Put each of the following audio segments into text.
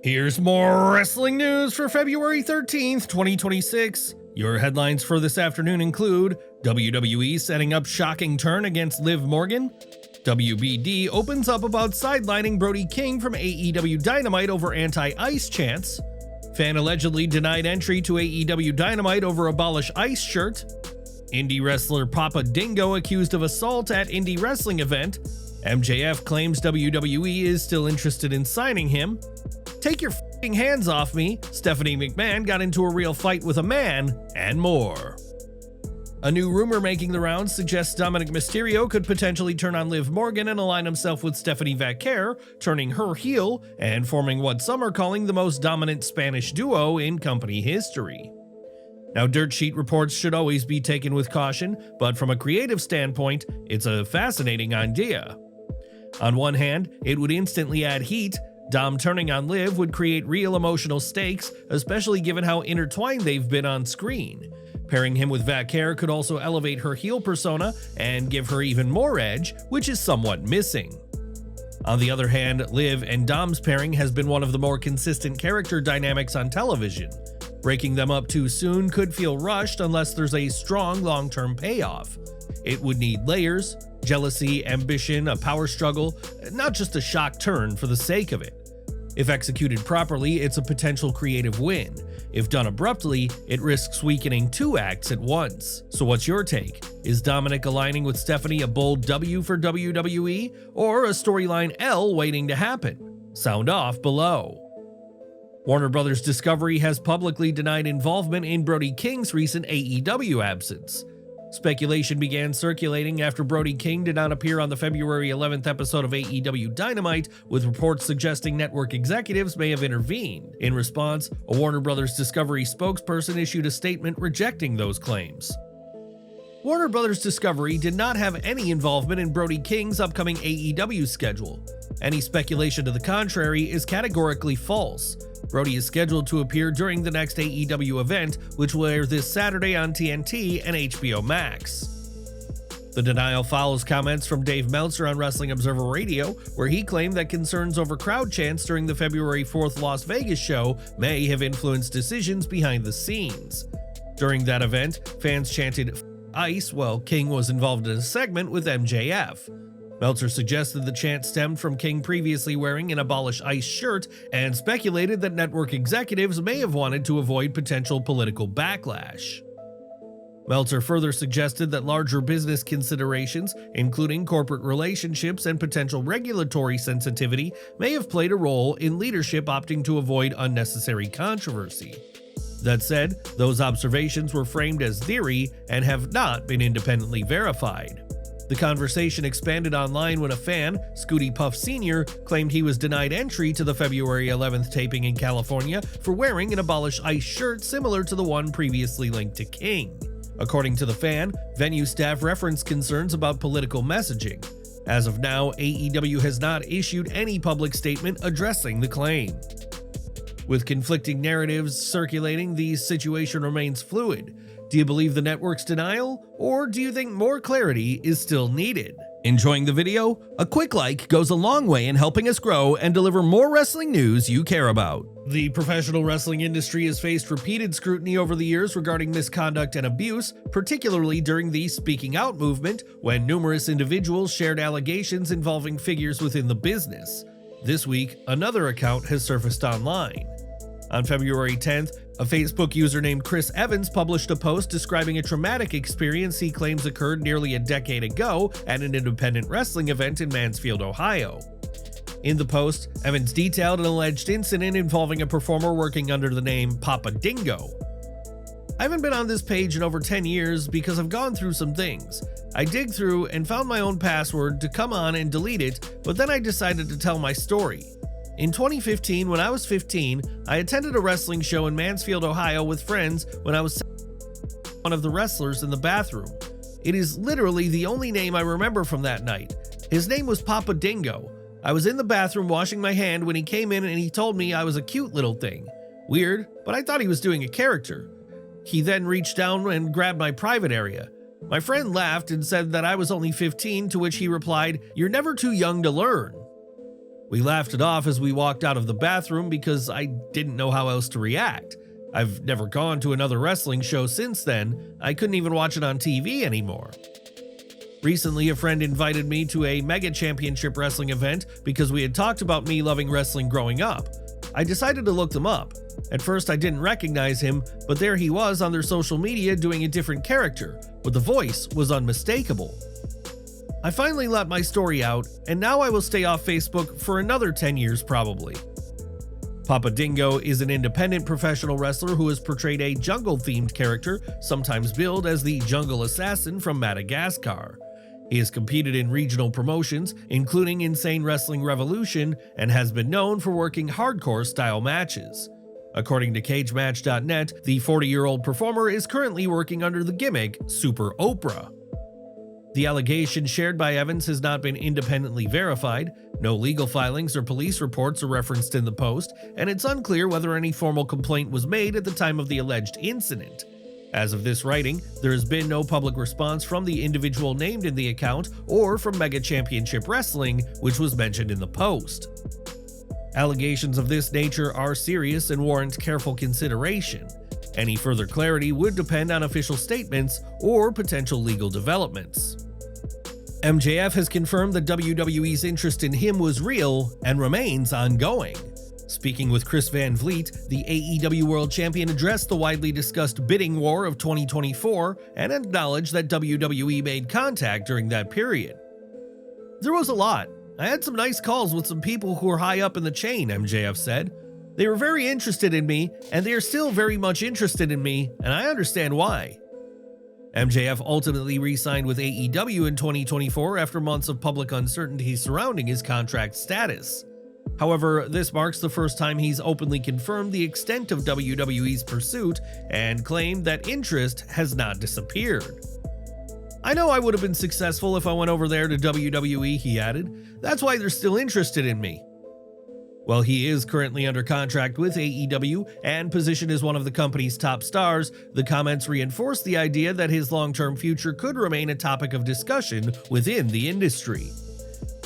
Here's more wrestling news for February 13th, 2026. Your headlines for this afternoon include WWE setting up shocking turn against Liv Morgan, WBD opens up about sidelining Brody King from AEW Dynamite over anti-ice chants, fan allegedly denied entry to AEW Dynamite over Abolish ice shirt, indie wrestler Papa Dingo accused of assault at indie wrestling event, MJF claims WWE is still interested in signing him, take your f***ing hands off me, Stephanie McMahon got into a real fight with a man, and more. A new rumor making the rounds suggests Dominik Mysterio could potentially turn on Liv Morgan and align himself with Stephanie Vaquer, turning her heel and forming what some are calling the most dominant Spanish duo in company history. Now, dirt sheet reports should always be taken with caution, but from a creative standpoint, it's a fascinating idea. On one hand, it would instantly add heat. Dom turning on Liv would create real emotional stakes, especially given how intertwined they've been on screen. Pairing him with Vaquer could also elevate her heel persona and give her even more edge, which is somewhat missing. On the other hand, Liv and Dom's pairing has been one of the more consistent character dynamics on television. Breaking them up too soon could feel rushed unless there's a strong long-term payoff. It would need layers, jealousy, ambition, a power struggle, not just a shock turn for the sake of it. If executed properly, it's a potential creative win. If done abruptly, it risks weakening two acts at once. So what's your take? Is Dominik aligning with Stephanie a bold W for WWE, or a storyline L waiting to happen? Sound off below. Warner Bros. Discovery has publicly denied involvement in Brody King's recent AEW absence. Speculation began circulating after Brody King did not appear on the February 11th episode of AEW Dynamite, with reports suggesting network executives may have intervened. In response, a Warner Bros. Discovery spokesperson issued a statement rejecting those claims. Warner Bros. Discovery did not have any involvement in Brody King's upcoming AEW schedule. Any speculation to the contrary is categorically false. Brody is scheduled to appear during the next AEW event, which will air this Saturday on TNT and HBO Max. The denial follows comments from Dave Meltzer on Wrestling Observer Radio, where he claimed that concerns over crowd chants during the February 4th Las Vegas show may have influenced decisions behind the scenes. During that event, fans chanted "F Ice" while King was involved in a segment with MJF. Meltzer suggested the chant stemmed from King previously wearing an Abolish ice shirt and speculated that network executives may have wanted to avoid potential political backlash. Meltzer further suggested that larger business considerations, including corporate relationships and potential regulatory sensitivity, may have played a role in leadership opting to avoid unnecessary controversy. That said, those observations were framed as theory and have not been independently verified. The conversation expanded online when a fan, Scooty Puff Sr., claimed he was denied entry to the February 11th taping in California for wearing an Abolish ice shirt similar to the one previously linked to King. According to the fan, venue staff referenced concerns about political messaging. As of now, AEW has not issued any public statement addressing the claim. With conflicting narratives circulating, the situation remains fluid. Do you believe the network's denial, or do you think more clarity is still needed? Enjoying the video? A quick like goes a long way in helping us grow and deliver more wrestling news you care about. The professional wrestling industry has faced repeated scrutiny over the years regarding misconduct and abuse, particularly during the Speaking Out movement, when numerous individuals shared allegations involving figures within the business. This week, another account has surfaced online. On February 10th, a Facebook user named Chris Evans published a post describing a traumatic experience he claims occurred nearly a decade ago at an independent wrestling event in Mansfield, Ohio. In the post, Evans detailed an alleged incident involving a performer working under the name Papa Dingo. I haven't been on this page in over 10 years because I've gone through some things. I dig through and found my own password to come on and delete it, but then I decided to tell my story. In 2015, when I was 15, I attended a wrestling show in Mansfield, Ohio with friends when I was one of the wrestlers in the bathroom. It is literally the only name I remember from that night. His name was Papa Dingo. I was in the bathroom washing my hand when he came in and he told me I was a cute little thing. Weird, but I thought he was doing a character. He then reached down and grabbed my private area. My friend laughed and said that I was only 15, to which he replied, "You're never too young to learn." We laughed it off as we walked out of the bathroom because I didn't know how else to react. I've never gone to another wrestling show since then. I couldn't even watch it on TV anymore. Recently, a friend invited me to a Mega Championship Wrestling event because we had talked about me loving wrestling growing up. I decided to look them up. At first, I didn't recognize him, but there he was on their social media doing a different character, but the voice was unmistakable. I finally let my story out, and now I will stay off Facebook for another 10 years probably. Papa Dingo is an independent professional wrestler who has portrayed a jungle-themed character, sometimes billed as the Jungle Assassin from Madagascar. He has competed in regional promotions, including Insane Wrestling Revolution, and has been known for working hardcore-style matches. According to CageMatch.net, the 40-year-old performer is currently working under the gimmick Super Oprah. The allegation shared by Evans has not been independently verified, no legal filings or police reports are referenced in the post, and it's unclear whether any formal complaint was made at the time of the alleged incident. As of this writing, there has been no public response from the individual named in the account or from Mega Championship Wrestling, which was mentioned in the post. Allegations of this nature are serious and warrant careful consideration. Any further clarity would depend on official statements or potential legal developments. MJF has confirmed that WWE's interest in him was real and remains ongoing. Speaking with Chris Van Vliet, the AEW World Champion addressed the widely discussed bidding war of 2024 and acknowledged that WWE made contact during that period. "There was a lot. I had some nice calls with some people who were high up in the chain," MJF said. "They were very interested in me, and they are still very much interested in me, and I understand why." MJF ultimately re-signed with AEW in 2024 after months of public uncertainty surrounding his contract status. However, this marks the first time he's openly confirmed the extent of WWE's pursuit and claimed that interest has not disappeared. "I know I would have been successful if I went over there to WWE," he added. "That's why they're still interested in me." While he is currently under contract with AEW and positioned as one of the company's top stars, the comments reinforce the idea that his long-term future could remain a topic of discussion within the industry.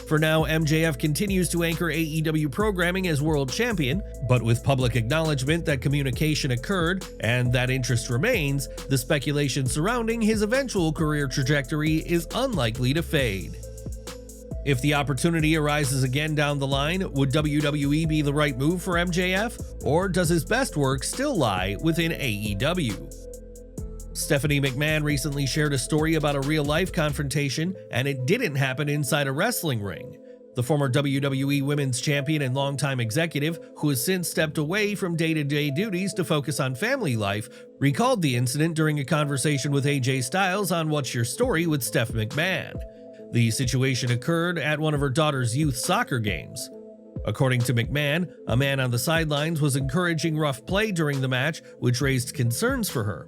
For now, MJF continues to anchor AEW programming as world champion, but with public acknowledgement that communication occurred and that interest remains, the speculation surrounding his eventual career trajectory is unlikely to fade. If the opportunity arises again down the line, would WWE be the right move for MJF, or does his best work still lie within AEW? Stephanie McMahon recently shared a story about a real-life confrontation, and it didn't happen inside a wrestling ring. The former WWE Women's Champion and longtime executive, who has since stepped away from day-to-day duties to focus on family life, recalled the incident during a conversation with AJ Styles on What's Your Story with Steph McMahon. The situation occurred at one of her daughter's youth soccer games. According to McMahon, a man on the sidelines was encouraging rough play during the match, which raised concerns for her.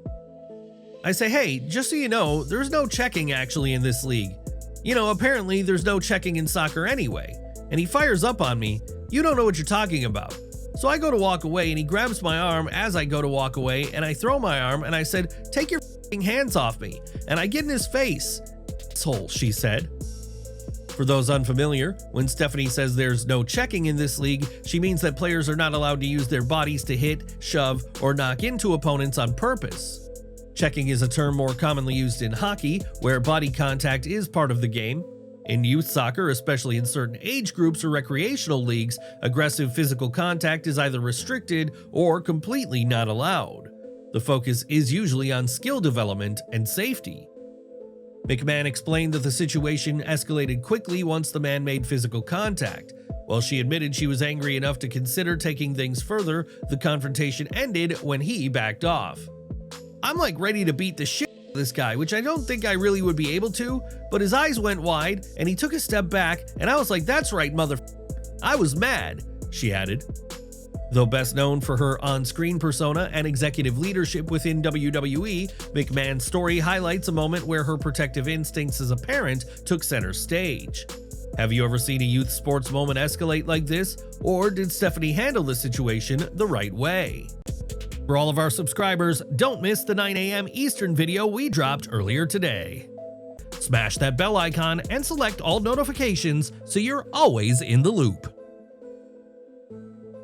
"I say, hey, just so you know, there's no checking actually in this league. You know, apparently there's no checking in soccer anyway." And he fires up on me, "You don't know what you're talking about." So I go to walk away and he grabs my arm as I go to walk away, and I throw my arm and I said, "Take your f***ing hands off me." And I get in his face. "Asshole," she said. For those unfamiliar, when Stephanie says there's no checking in this league, she means that players are not allowed to use their bodies to hit, shove, or knock into opponents on purpose. Checking is a term more commonly used in hockey, where body contact is part of the game. In youth soccer, especially in certain age groups or recreational leagues, aggressive physical contact is either restricted or completely not allowed. The focus is usually on skill development and safety. McMahon explained that the situation escalated quickly once the man made physical contact. While she admitted she was angry enough to consider taking things further, the confrontation ended when he backed off. "I'm like ready to beat the shit out of this guy, which I don't think I really would be able to, but his eyes went wide and he took a step back and I was like, that's right, I was mad," she added. Though best known for her on-screen persona and executive leadership within WWE, McMahon's story highlights a moment where her protective instincts as a parent took center stage. Have you ever seen a youth sports moment escalate like this, or did Stephanie handle the situation the right way? For all of our subscribers, don't miss the 9 a.m. Eastern video we dropped earlier today. Smash that bell icon and select all notifications so you're always in the loop.